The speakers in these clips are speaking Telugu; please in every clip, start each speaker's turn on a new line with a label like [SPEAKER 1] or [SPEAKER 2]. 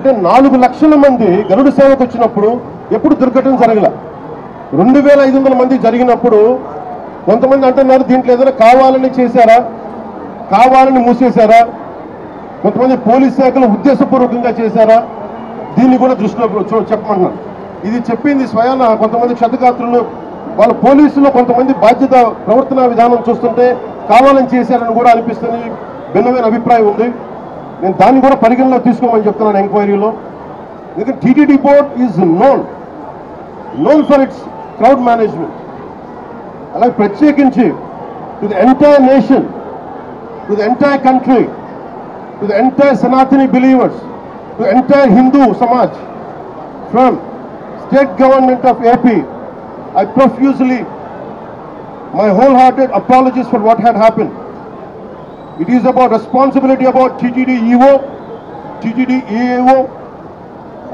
[SPEAKER 1] అంటే 4 లక్షల మంది గరుడ సేవకు వచ్చినప్పుడు ఎప్పుడు దుర్ఘటన జరగల. 2500 మంది జరిగినప్పుడు కొంతమంది అంటున్నారు దీంట్లో ఏదైనా కావాలని చేశారా, కావాలని మూసేశారా, కొంతమంది పోలీస్ శాఖలు ఉద్దేశపూర్వకంగా చేశారా, దీన్ని కూడా దృష్టిలో చెప్పమంటున్నారు. ఇది చెప్పింది స్వయాన కొంతమంది క్షతగాత్రులు, వాళ్ళ పోలీసులు కొంతమంది బాధ్యత ప్రవర్తన విధానం చూస్తుంటే కావాలని చేశారని కూడా అనిపిస్తుంది. భిన్నమైన అభిప్రాయం ఉంది. నేను దాన్ని కూడా పరిగణలో తీసుకోమని చెప్తున్నాను ఎంక్వైరీలో. ఎందుకంటే TTD board is known for its crowd management. అలాగే ప్రత్యేకించి to the entire nation, to the entire country, to the entire Sanatani believers, to entire Hindu Samaj, from state government of AP, I profusely my wholehearted apologies for what had happened. It is about responsibility about TTD EO, TTD EAO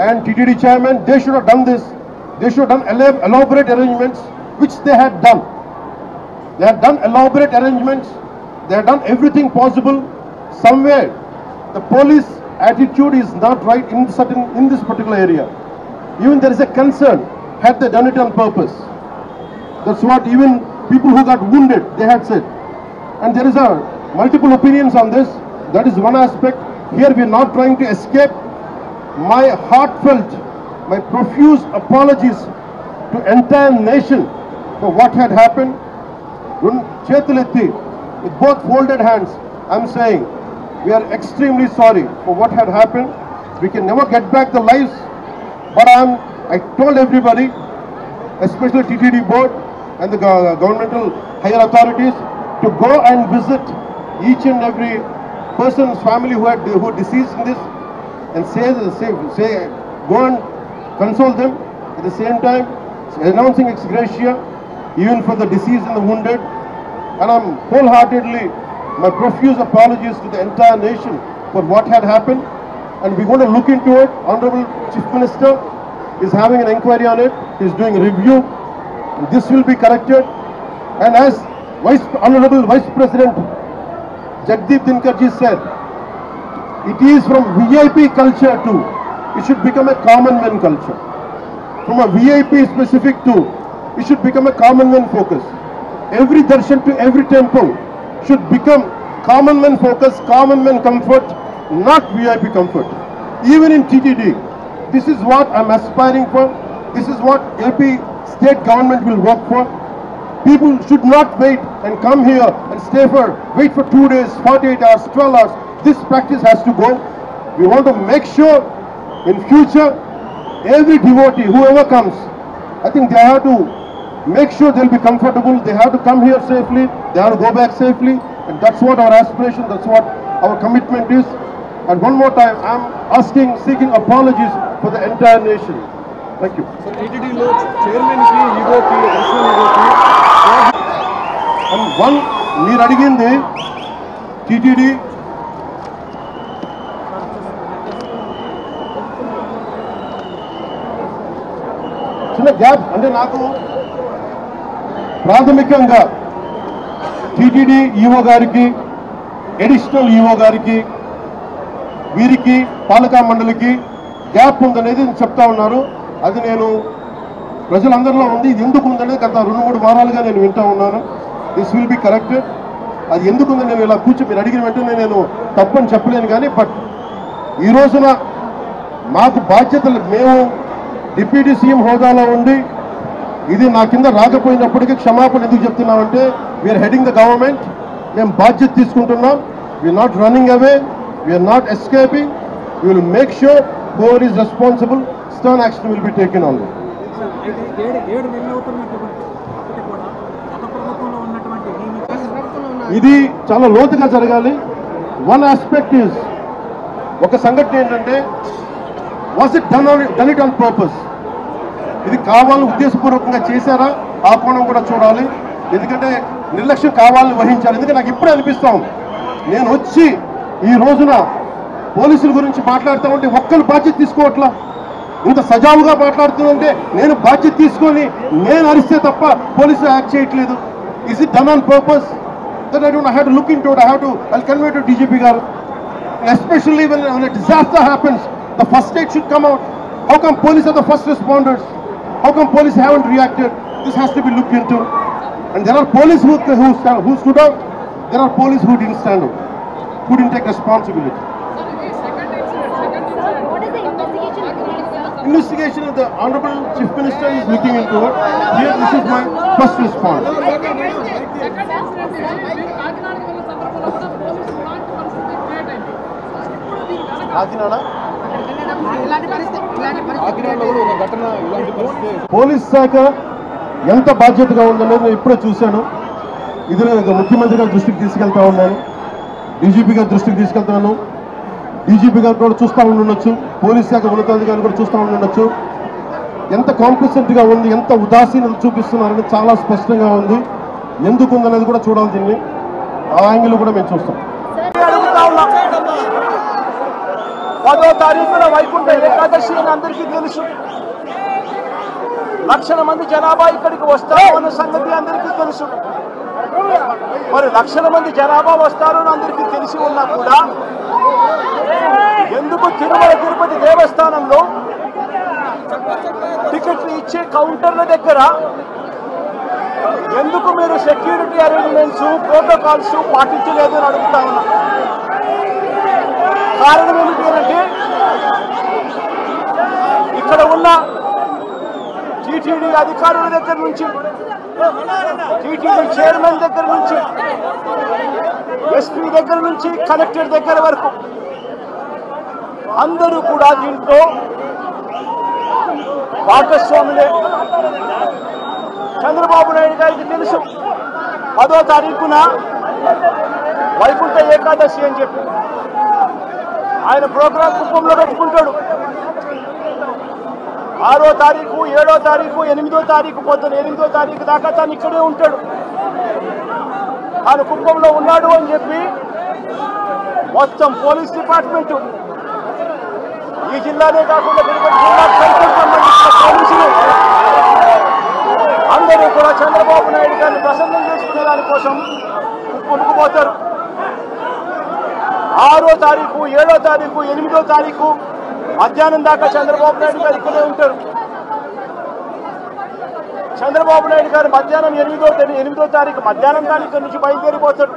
[SPEAKER 1] and TTD chairman. They should have done this. They should have done elaborate arrangements, which they had done. They had done elaborate arrangements. They had done everything possible. Somewhere the police attitude is not right in this particular area. Even there is a concern, had they done it on purpose. That's what even people who got wounded, they had said. And there is multiple opinions on this. That is one aspect. Here we are not trying to escape. My heartfelt, my profuse apologies to entire nation for what had happened. Chetuletti, with both folded hands, I'm saying we are extremely sorry for what had happened. We can never get back the lives, but I told everybody, especially TTD board and the governmental higher authorities, to go and visit each and every person's family who deceased in this, and say go and console them. At the same time, announcing ex gratia even for the deceased and the wounded. And I'm wholeheartedly, my profuse apologies to the entire nation for what had happened. And we're going to look into it. Honorable Chief Minister is having an inquiry on it. He's doing a review. This will be corrected. And as Honorable Vice President Jagdeep Dhinkarji said, it is from VIP culture to, it should become a common man culture. From a VIP specific to, it should become a common man focus. Every darshan to every temple should become common man focus, common man comfort, not VIP comfort. Even in TTD, this is what I'm aspiring for. This is what AP state government will work for. People should not wait and come here and wait for 2 days, 48 hours, 12 hours. This practice has to go. We want to make sure in future, every devotee, whoever comes, I think they have to make sure they'll be comfortable. They have to come here safely. They have to go back safely. And that's what our aspiration, that's what our commitment is. And one more time, I'm seeking apologies for the entire nation. Thank you.
[SPEAKER 2] So TTD lo chairman ki ego ki personal ego ki
[SPEAKER 1] and one meer adigindi TTD చిన్న గ్యాప్ అంటే నాకు ప్రాథమికంగా టీటీడీ ఈఓ గారికి, అడిషనల్ ఈఓ గారికి, వీరికి పాలకా మండలికి గ్యాప్ ఉందనేది చెప్తా ఉన్నారు. అది నేను ప్రజలందరిలో ఉంది. ఇది ఎందుకు ఉందనేది గత 2-3 వారాలుగా నేను వింటా ఉన్నాను. This will be corrected. అది ఎందుకు ఉందని నేను ఇలా మీరు అడిగిన వెంటనే నేను తప్పని చెప్పలేను. కానీ బట్ ఈ రోజున మాకు బాధ్యతలు, మేము డిప్యూటీ సీఎం హోదాలో ఉండి ఇది నా కింద రాకపోయినప్పటికీ క్షమాపణ ఎందుకు చెప్తున్నామంటే, వీఆర్ హెడింగ్ ద గవర్నమెంట్. మేము బాధ్యత తీసుకుంటున్నాం. We're not running away, we're not escaping. We will make sure whoever is responsible, stern action will be taken on them. ఇది చాలా లోతుగా జరగాలి. వన్ ఆస్పెక్ట్ ఈజ్, ఒక సంఘటన ఏంటంటే, was it done it on purpose? ఇది కావాలని ఉద్దేశపూర్వకంగా చేశారా? ఆ కోణం కూడా చూడాలి. ఎందుకంటే నిర్లక్ష్యం కావాలని వహించాలి. ఎందుకంటే నాకు ఇప్పుడే అనిపిస్తాం, నేను వచ్చి ఈ రోజున పోలీసుల గురించి మాట్లాడుతూ ఉంటే ఒక్కరు బాధ్యత తీసుకోవట్లా. ఇంత సజావుగా మాట్లాడుతుందంటే నేను బాధ్యత తీసుకొని నేను అరిస్తే తప్ప పోలీసులు యాక్ట్ చేయట్లేదు. Is it done on purpose? That I don't have to look into it. I'll convey to DGP garu. Especially when a disaster happens, The first aid should come out. How come police are the first responders? How come police haven't reacted? This has to be looked into. And there are police who stood out. There are police who didn't stand out, who didn't take responsibility.
[SPEAKER 3] What is the investigation?
[SPEAKER 1] Investigation of the Honorable Chief Minister is looking into it. Here, this is my first response.
[SPEAKER 2] కాకినాడలో కూడా ఒక ఘటన ఇలాంటి పరిస్థితి.
[SPEAKER 1] పోలీస్ శాఖ ఎంత బాధ్యతగా ఉందనేది నేను ఇప్పుడే చూశాను. ఇది ముఖ్యమంత్రి గారి దృష్టికి తీసుకెళ్తా ఉన్నాను, డీజీపీ గారి దృష్టికి తీసుకెళ్తాను. డీజీపీ గారు కూడా చూస్తూ ఉండొచ్చు, పోలీస్ శాఖ ఉన్నతాధికారులు కూడా చూస్తూ ఉండొచ్చు. ఎంత కాంప్లిసెంట్గా ఉంది, ఎంత ఉదాసీనత చూపిస్తున్నారని చాలా స్పష్టంగా ఉంది. ఎందుకు ఉందనేది కూడా చూడాలి. దీన్ని ఆ యాంగిల్ కూడా మేము చూస్తాం.
[SPEAKER 4] 10వ తారీఖున వైకుంఠ ఏకాదశి అని అందరికీ తెలుసు. లక్షల మంది జనాభా ఇక్కడికి వస్తారు అన్న సంగతి అందరికీ తెలుసు. మరి లక్షల మంది జనాభా వస్తారు అని అందరికీ తెలిసి ఉన్నా కూడా ఎందుకు తిరుమల తిరుపతి దేవస్థానంలో టికెట్లు ఇచ్చే కౌంటర్ల దగ్గర ఎందుకు మీరు సెక్యూరిటీ అరేంజ్మెంట్స్, ప్రోటోకాల్స్ పాటించలేదు అని అడుగుతా ఉన్నా. కారణం ఏమిటి అంటే ఇక్కడ ఉన్న టీటీడీ అధికారుల దగ్గర నుంచి, టీటీడీ చైర్మన్ దగ్గర నుంచి, ఎస్పీ దగ్గర నుంచి కలెక్టర్ దగ్గర వరకు అందరూ కూడా దీంట్లో భాగస్వాములే. చంద్రబాబు నాయుడు గారికి తెలుసు 10వ తారీఖున వైకుంఠ ఏకాదశి అని చెప్పి ఆయన ప్రోగ్రాం కుప్పంలో పెట్టుకుంటాడు. 6వ తారీఖు, 7వ తారీఖు, 8వ తారీఖు పొద్దున 8వ తారీఖు దాకా తాను ఇక్కడే ఉంటాడు. తాను కుప్పంలో ఉన్నాడు అని చెప్పి మొత్తం పోలీస్ డిపార్ట్మెంటు, ఈ జిల్లానే కాకుండా తిరుపతి జిల్లాకు సంబంధించిన పోలీసులు అందరూ కూడా చంద్రబాబు నాయుడు గారిని ప్రసన్నం చేసుకునే దానికోసం కొనుక్కుపోతారు. 6వ తారీఖు, 7వ తారీఖు, 8వ తారీఖు మధ్యాహ్నం దాకా చంద్రబాబు నాయుడు గారు ఇక్కడే ఉంటారు. చంద్రబాబు నాయుడు గారు మధ్యాహ్నం 8వ తారీఖు మధ్యాహ్నం దాని ఇక్కడి నుంచి బయలుదేరిపోతాడు.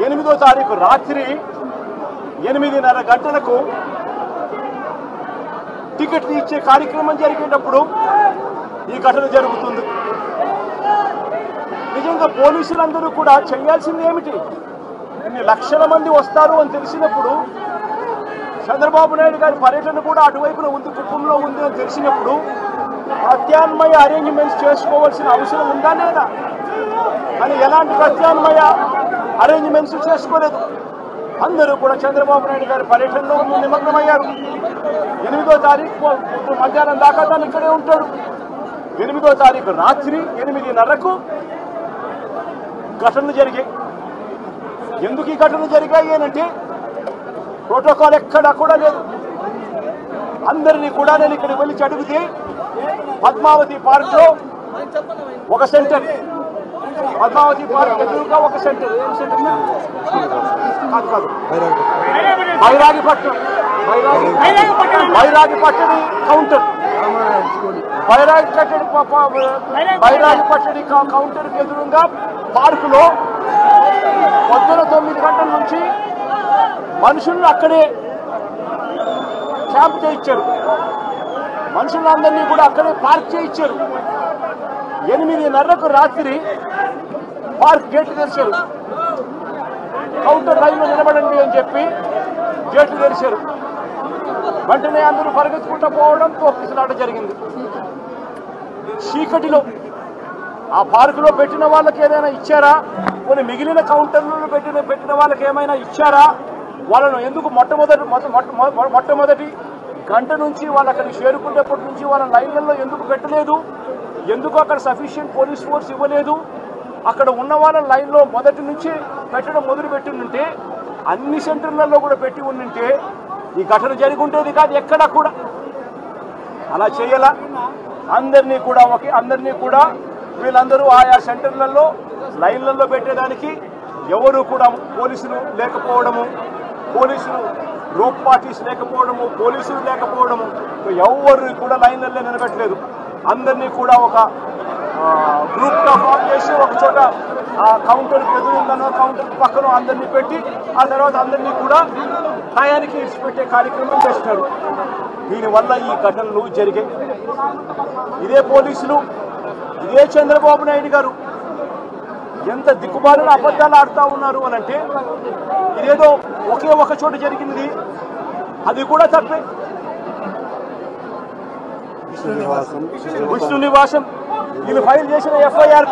[SPEAKER 4] 8వ తారీఖు రాత్రి 8:30 గంటలకు టికెట్లు ఇచ్చే కార్యక్రమం జరిగేటప్పుడు ఈ ఘటన జరుగుతుంది. నిజంగా పోలీసులందరూ కూడా చేయాల్సింది ఏమిటి? ఇన్ని లక్షల మంది వస్తారు అని తెలిసినప్పుడు, చంద్రబాబు నాయుడు గారి పర్యటన కూడా అటువైపున ఉంది, కుటుంబంలో ఉంది అని తెలిసినప్పుడు ప్రత్యామ్నాయ అరేంజ్మెంట్స్ చేసుకోవాల్సిన అవసరం ఉందా లేదా? కానీ ఎలాంటి ప్రత్యామ్నాయ అరేంజ్మెంట్స్ చేసుకోలేదు. అందరూ కూడా చంద్రబాబు నాయుడు గారి పర్యటనలో నిమగ్నమయ్యారు. 8వ తారీఖు మధ్యాహ్నం దాకా తాను ఇక్కడే ఉంటాడు. 8వ తారీఖు రాత్రి 8:30కు ఘటనలు జరిగాయి. ఎందుకు ఈ ఘటనలు జరిగాయి అంటే ప్రోటోకాల్ ఎక్కడా కూడా లేదు. అందరినీ కూడా నేను ఇక్కడికి వెళ్ళి అడిగితే పద్మావతి పార్క్లో ఒక సెంటర్, పద్మావతి పార్క్ ఎదురుగా ఒక సెంటర్, ఏం సెంటర్ కాదు బైరాగిపట్నం కౌంటర్, బైరాగిపట్టడి కౌంటర్కి ఎదురుగా పార్కులో పొద్దున 9 గంటల నుంచి మనుషులను అక్కడే క్యాంప్ చేయించారు. మనుషులందరినీ కూడా అక్కడే పార్క్ చేయించారు. 8:30కు రాత్రి పార్క్ గేట్లు తెరిచారు. కౌంటర్ లైన్లో నిలబడండి అని చెప్పి గేట్లు తెరిచారు. వెంటనే అందరూ పరిగెత్తుకుంటూ పోవడం, తోపిసలాట జరిగింది. చీకటిలో ఆ పార్కులో పెట్టిన వాళ్ళకి ఏదైనా ఇచ్చారా? కొన్ని మిగిలిన కౌంటర్లలో పెట్టిన వాళ్ళకి ఏమైనా ఇచ్చారా? వాళ్ళను ఎందుకు మొట్టమొదటి గంట నుంచి వాళ్ళు అక్కడికి చేరుకునేప్పటి నుంచి వాళ్ళ లైన్లలో ఎందుకు పెట్టలేదు? ఎందుకు అక్కడ సఫిషియెంట్ పోలీస్ ఫోర్స్ ఇవ్వలేదు? అక్కడ ఉన్న వాళ్ళ లైన్లో మొదటి నుంచి పెట్టడం మొదలుపెట్టిందంటే, అన్ని సెంటర్లలో కూడా పెట్టి ఉండింటే ఈ ఘటన జరిగి ఉండేది కాదు. ఎక్కడా కూడా అలా చేయాల. అందరినీ కూడా వీళ్ళందరూ ఆయా సెంటర్లలో లైన్లలో పెట్టేదానికి ఎవరు కూడా పోలీసులు లేకపోవడము, పోలీసులు రోప్ పార్టీస్ లేకపోవడము, పోలీసులు లేకపోవడము, ఎవరు కూడా లైన్లలో నిలబెట్టలేదు. అందరినీ కూడా ఒక గ్రూప్గా ఫామ్ చేసి ఒక చోట ఆ కౌంటర్కి ఎదురుందనో కౌంటర్కి పక్కన అందరినీ పెట్టి ఆ తర్వాత అందరినీ కూడా టయానికి ఇచ్చిపెట్టే కార్యక్రమం చేస్తున్నారు. దీనివల్ల ఈ ఘటనలు జరిగాయి. ఇదే పోలీసులు, ఇదే చంద్రబాబు నాయుడు గారు ఎంత దిక్కుమాలిన అబద్ధాలు ఆడుతూ ఉన్నారు అని అంటే, ఇదేదో ఒకే ఒక చోట జరిగింది, అది కూడా తప్పే. విష్ణు నివాసం వీళ్ళు ఫైల్ చేసిన ఎఫ్ఐఆర్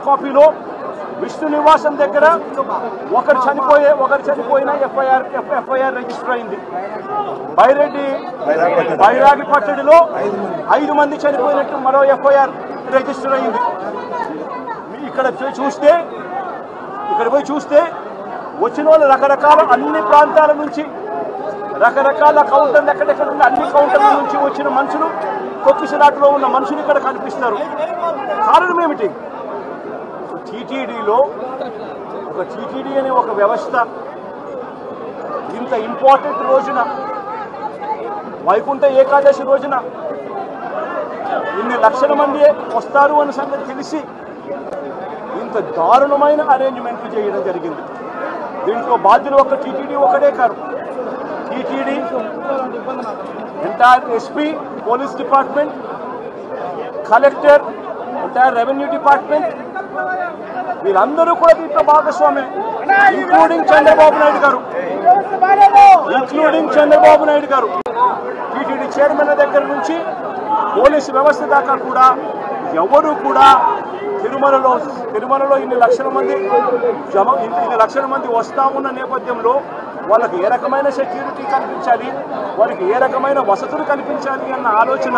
[SPEAKER 4] కాపీలో విష్ణు నివాసం దగ్గర ఒకరు చనిపోయిన ఎఫ్ఐఆర్ రిజిస్టర్ అయింది. బైరాగి పట్టడిలో 5 మంది చనిపోయినట్టు మరో ఎఫ్ఐఆర్ రిజిస్టర్ అయింది. ఇక్కడ పోయి చూస్తే వచ్చిన వాళ్ళు రకరకాల అన్ని ప్రాంతాల నుంచి, రకరకాల కౌంటర్లు ఎక్కడెక్కడ ఉన్న అన్ని కౌంటర్ల నుంచి వచ్చిన మనుషులు, తొక్కిసలాటలో ఉన్న మనుషులు ఇక్కడ కనిపిస్తారు. కారణం ఏమిటి? టీటీడీలో టీటీడీ అనే ఒక వ్యవస్థ ఇంత ఇంపార్టెంట్ రోజున, వైకుంఠ ఏకాదశి రోజున ఇన్ని లక్షల మంది వస్తారు అన్న సంగతి తెలిసి ఇంత దారుణమైన అరేంజ్మెంట్లు చేయడం జరిగింది. దీంట్లో బాధ్యులు ఒక టీటీడీ ఒకటే కాదు, TTD, entire SP, police department, collector, entire revenue department, వీళ్ళందరూ కూడా దీంట్లో భాగస్వామి, ఇంక్లూడింగ్ చంద్రబాబు నాయుడు గారు. టీటీడీ చైర్మన్ దగ్గర నుంచి పోలీసు వ్యవస్థ దాకా కూడా ఎవరు కూడా తిరుమలలో ఇన్ని లక్షల మంది వస్తా ఉన్న నేపథ్యంలో వాళ్ళకి ఏ రకమైన సెక్యూరిటీ కల్పించాలి, వాళ్ళకి ఏ రకమైన వసతులు కల్పించాలి అన్న ఆలోచన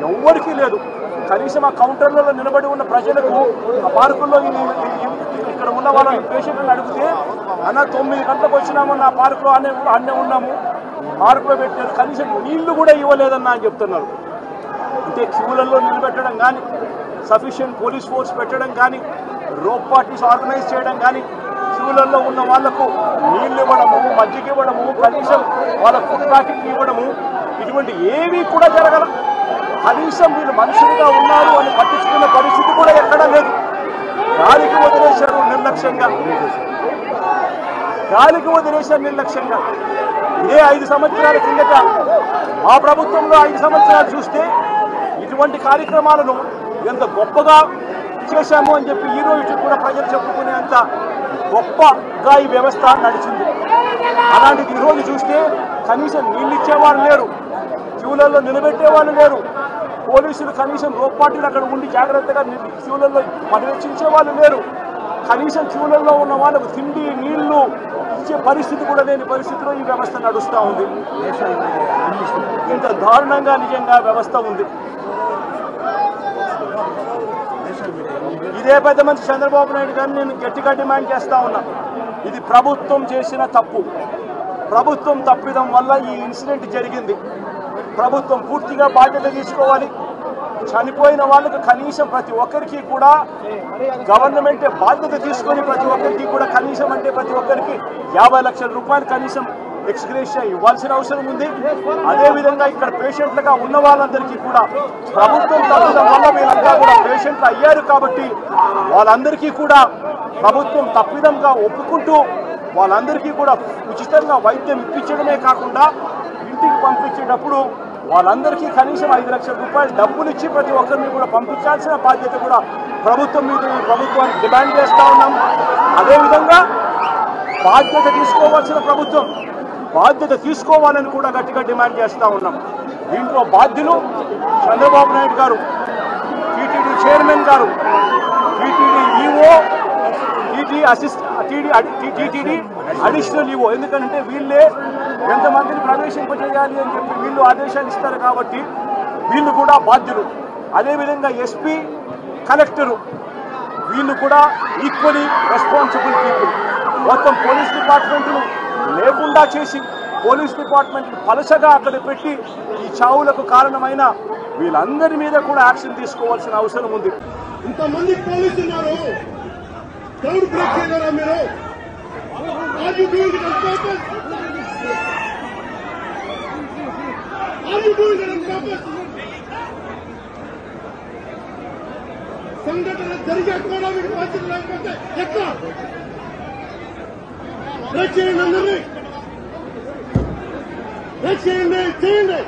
[SPEAKER 4] ఎవ్వరికీ లేదు. కనీసం ఆ కౌంటర్లలో నిలబడి ఉన్న ప్రజలకు, ఆ పార్కుల్లో ఇక్కడ ఉన్న వాళ్ళ పేషెంట్లను అడిగితే, అన్న 9 గంటలకు వచ్చినామన్న ఆ పార్కులో అన్నే ఉన్నాము, పార్కులో పెట్టారు, కనీసం నీళ్లు కూడా ఇవ్వలేదన్న అని చెప్తున్నారు. అంటే క్యూలలో నిలబెట్టడం కానీ, సఫిషియెంట్ పోలీస్ ఫోర్స్ పెట్టడం కానీ, రోప్ పార్టీస్ ఆర్గనైజ్ చేయడం కానీ, క్యూలలో ఉన్న వాళ్లకు నీళ్లు ఇవ్వడము, మజ్జిగ ఇవ్వడము, కనీసం వాళ్ళ ఫుడ్ ప్యాకెట్ ఇవ్వడము, ఇటువంటి ఏవి కూడా జరగల. కనీసం వీళ్ళు మనుషులుగా ఉన్నారు అని పట్టించుకున్న పరిస్థితి కూడా ఎక్కడా లేదు. గాలికి వదిలేశారు నిర్లక్ష్యంగా. ఇదే 5 సంవత్సరాల కిందట మా ప్రభుత్వంలో 5 సంవత్సరాలు చూస్తే ఇటువంటి కార్యక్రమాలను ఎంత గొప్పగా చేశాము అని చెప్పి ఈరోజు కూడా ప్రజలు చెప్పుకునేంత గొప్పగా ఈ వ్యవస్థ నడిచింది. అలాంటిది ఈరోజు చూస్తే కనీసం నీళ్ళు ఇచ్చేవాళ్ళు లేరు, క్యూలలో నిలబెట్టేవాళ్ళు లేరు, పోలీసులు కనీసం రోప్ పార్టీలు అక్కడ ఉండి జాగ్రత్తగా క్యూలలో పర్యవేక్షించే వాళ్ళు లేరు, కనీసం క్యూలలో ఉన్న వాళ్ళకు తిండి నీళ్లు ఇచ్చే పరిస్థితి కూడా లేని పరిస్థితిలో ఈ వ్యవస్థ నడుస్తూ ఉంది. ఇంత దారుణంగా నిజంగా వ్యవస్థ ఉంది. ఇదే పెద్ద మనిషి చంద్రబాబు నాయుడు గారిని నేను గట్టిగా డిమాండ్ చేస్తా ఉన్నా. ఇది ప్రభుత్వం చేసిన తప్పు, ప్రభుత్వం తప్పిదం వల్ల ఈ ఇన్సిడెంట్ జరిగింది. ప్రభుత్వం పూర్తిగా బాధ్యత తీసుకోవాలి. చనిపోయిన వాళ్ళకు కనీసం ప్రతి ఒక్కరికి కూడా గవర్నమెంటే బాధ్యత తీసుకొని ప్రతి ఒక్కరికి కూడా కనీసం అంటే ప్రతి ఒక్కరికి 50 లక్షల రూపాయలు కనీసం ఎక్స్గ్రేషియా ఇవ్వాల్సిన అవసరం ఉంది. అదేవిధంగా ఇక్కడ పేషెంట్లుగా ఉన్న వాళ్ళందరికీ కూడా ప్రభుత్వం తప్పడం వల్ల వీళ్ళంతా కూడా పేషెంట్లు అయ్యారు కాబట్టి వాళ్ళందరికీ కూడా ప్రభుత్వం తప్పిదంగా ఒప్పుకుంటూ వాళ్ళందరికీ కూడా ఉచితంగా వైద్యం ఇప్పించడమే కాకుండా ఇంటికి పంపించేటప్పుడు వాళ్ళందరికీ కనీసం 5 లక్షల రూపాయలు డబ్బులు ఇచ్చి ప్రతి ఒక్కరిని కూడా పంపించాల్సిన బాధ్యత కూడా ప్రభుత్వం మీద ప్రభుత్వానికి డిమాండ్ చేస్తూ ఉన్నాం. అదేవిధంగా బాధ్యత తీసుకోవాల్సిన ప్రభుత్వం బాధ్యత తీసుకోవాలని కూడా గట్టిగా డిమాండ్ చేస్తూ ఉన్నాం. దీంట్లో బాధ్యులు చంద్రబాబు నాయుడు గారు, టీటీడీ చైర్మన్ గారు, TTD EO, TTD additional EO. ఎందుకంటే వీళ్ళే ఎంతమందిని ప్రవేశింపజేయాలి అని చెప్పి వీళ్ళు ఆదేశాలు ఇస్తారు కాబట్టి వీళ్ళు కూడా బాధ్యులు. అదేవిధంగా ఎస్పీ, కలెక్టరు వీళ్ళు కూడా ఈక్వలీ రెస్పాన్సిబుల్ పీపుల్. మొత్తం పోలీస్ డిపార్ట్మెంట్ను లేకుండా చేసి పోలీస్ డిపార్ట్మెంట్ పలసగా అక్కడ పెట్టి ఈ చావులకు కారణమైన వీళ్ళందరి మీద కూడా యాక్షన్ తీసుకోవాల్సిన అవసరం ఉంది.
[SPEAKER 1] ఇంతమంది పోలీసులు ఉన్నారు, క్రౌడ్ బ్రేక్ చేయగలరా మీరు? Are you doing it on purpose? Are you doing it on purpose? సంఘటన జరిగాక కూడా మీకు బాధ్యత లేకపోతే ఎట్లా? చేయండి అందరినీ, చేయండి.